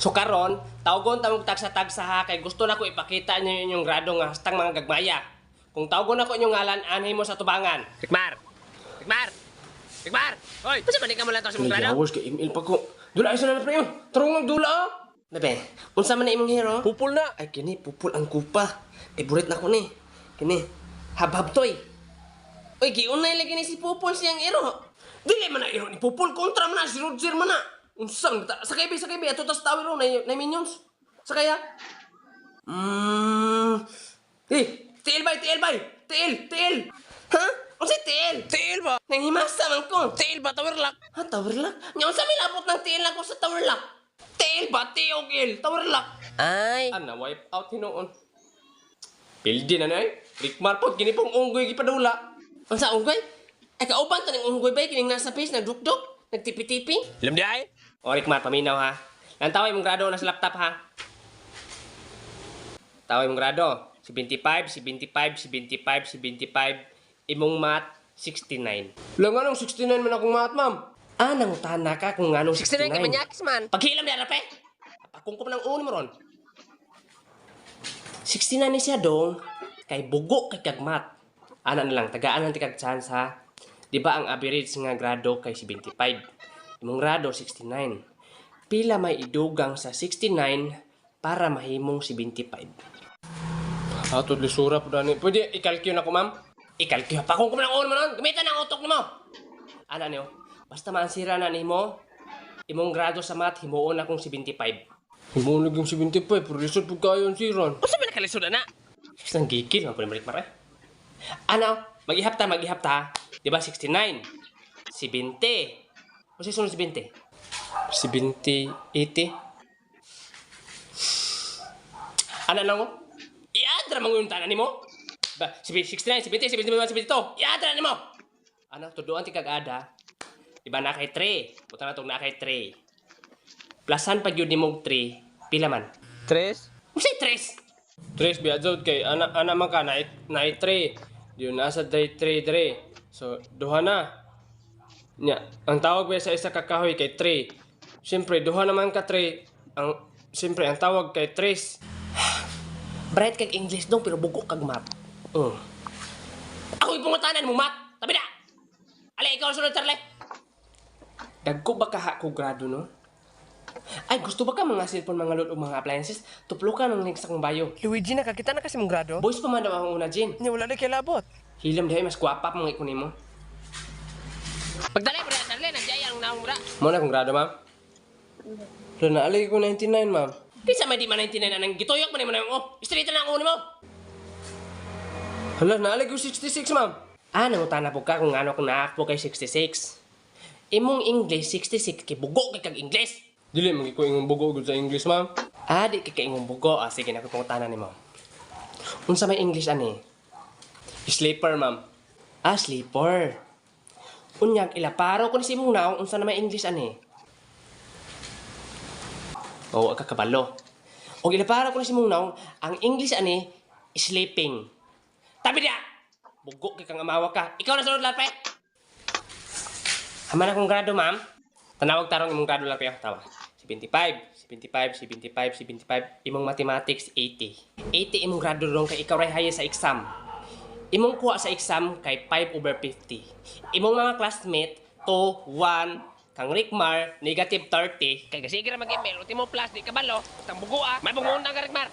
So karon, tawgon ta mong tagsa-tagsa ha kay gusto na ko ipakita niyo inyong grado nga hastang mga gagmaya. Kung tawgon ako inyong ngalan, anhay mo sa tubangan. Rikmar! Rikmar! Rikmar! Hoy, kasi manik ka mo lang to sa mong grado? Nagawas ka email pa ko. Dula ay sana na pre. Tarong dula ah. Bebe, unsa man na imong hero? Pupul na. Ay kini pupul ang kupa. Iburit na ko ni. Kini habhab toy. Oy, giunay lagi ni si Pupul siyang hero. Dili man na iro ni Pupul kontra man na si Roger man na. Unsang ta sakay bi ato tas tawi ro na minions. Sakay ah. TL bay. TL. Ha? Unsa TL? TL ba? Nang himasa man ko. TL ba tower lock? Ha, tower lock? Nya unsa may labot ng TL ako sa tower lock? TL ba TOL tower lock? Ay, Ana wipe out hinuon. Pildi na nay. Rikmar pod kini pong unggoy gipadula. unsa unggoy? Ay kauban to ning unggoy bay kining nasa face nagdukdok, nagtipi-tipi. Ilam di ay? O Rikmar, paminaw ha. Lantaway mong grado na sa laptop ha. Taway mong grado. 75, 75. Imong math, 69. Lang anong 69 man akong math ma'am. Ah, nangutana ka kung anong 69. 69 kay manyakis man. Paghilam na rape. Apakungkom ng uno mo ron. 69 ni siya dong. Kay bugo kay kagmat. Ana na lang, tagaan ng tikag chance ha. Di ba ang average nga grado kay 75? Imong grado 69. Pila may idugang sa 69 para mahimong 75. Ato lisura po dani. Pwede i-calculate na ko ma'am? Ikalkyo pa kung ng ulo mo nun. Gamitan ang utok mo. Ana niyo? Basta maansira na nimo. Imong grado sa math himuon akong 75. Himunog yung 75, pero lisod po kayo ang siran. Unsa man nakalisod na? Isang gigil man pala mare. Ano? Mag-ihap ta. Di ba 69? 70. O si sunod 70? 70, 80. Ano lang mo? Iadra mga yung tanan nimo? Ba, 69, 70, 71, 72. Iadra nimo! Ano? Tuduan ti kag-ada. Di ba na kay 3? Puta na itong na kay 3. Plusan pag yun nimong 3. Pila man? 3? Usay 3? 3 biyadzod kay ana man ka na 3. Diyon nasa 3 dire. So duha na. Nya, ang tawag ba sa isa ka kahoy kay 3. Siyempre duha naman ka 3. Siyempre ang tawag kay 3. Bright kag English dong pero bugo kag math. Ako ipungutanan mo math. Tabi na! Alay, ikaw sunod, Charlie. Dagko ba ka ko grado no? Ay, gusto ba ka mga cellphone, mga load o mga appliances? Tuplo ka ng next akong bayo. Luigi nakakita na kasi mong grado. Boys pa man daw ang una, Jin. Nya wala na kay labot. Hilam dihay mas guwapa pa mga ikunin mo. Pagdalay mo na, Charlie. Nandiyan ang naong mura. Mo na kong grado ma'am. Wala na alay ko 99 ma'am. Pisa may di man 99 anang gitoyok man mo na yung straight na ang unin mo. Hala na alay ko 66 ma'am. Ah, nangutana po ka kung ano kung naak po kay 66. Imong English 66 kay bugo kay kag English. Dili magi ko ingong bugo gud sa English ma'am. Ah, di kay ingong bugo. Ah, sige na ko pangutanan nimo. Unsa may English ani? Sleeper ma'am. Ah, sleeper. Unyag ilaparo ko ni si mong naong unsa na may English ani? Oo, kakabalo. O ilaparo ko ni si mong naong ang English ani sleeping. Tabi dia. Bugo kay kang amawa ka. Ikaw na sunod lape. Haman akong grado, ma'am. Tanawag tarong imong grado lape. Tawa. 75. Imong mathematics 80. 80 imong grado rong kay ikaw ray haya sa exam. Imong kuha sa exam kay 5/50. Imong mga classmate 2, 1, kang Rikmar, negative 30. Kay sige ra mag-email, ultimo plus, di kabalo. Tang bugo ah. May bungundang ka Rikmar.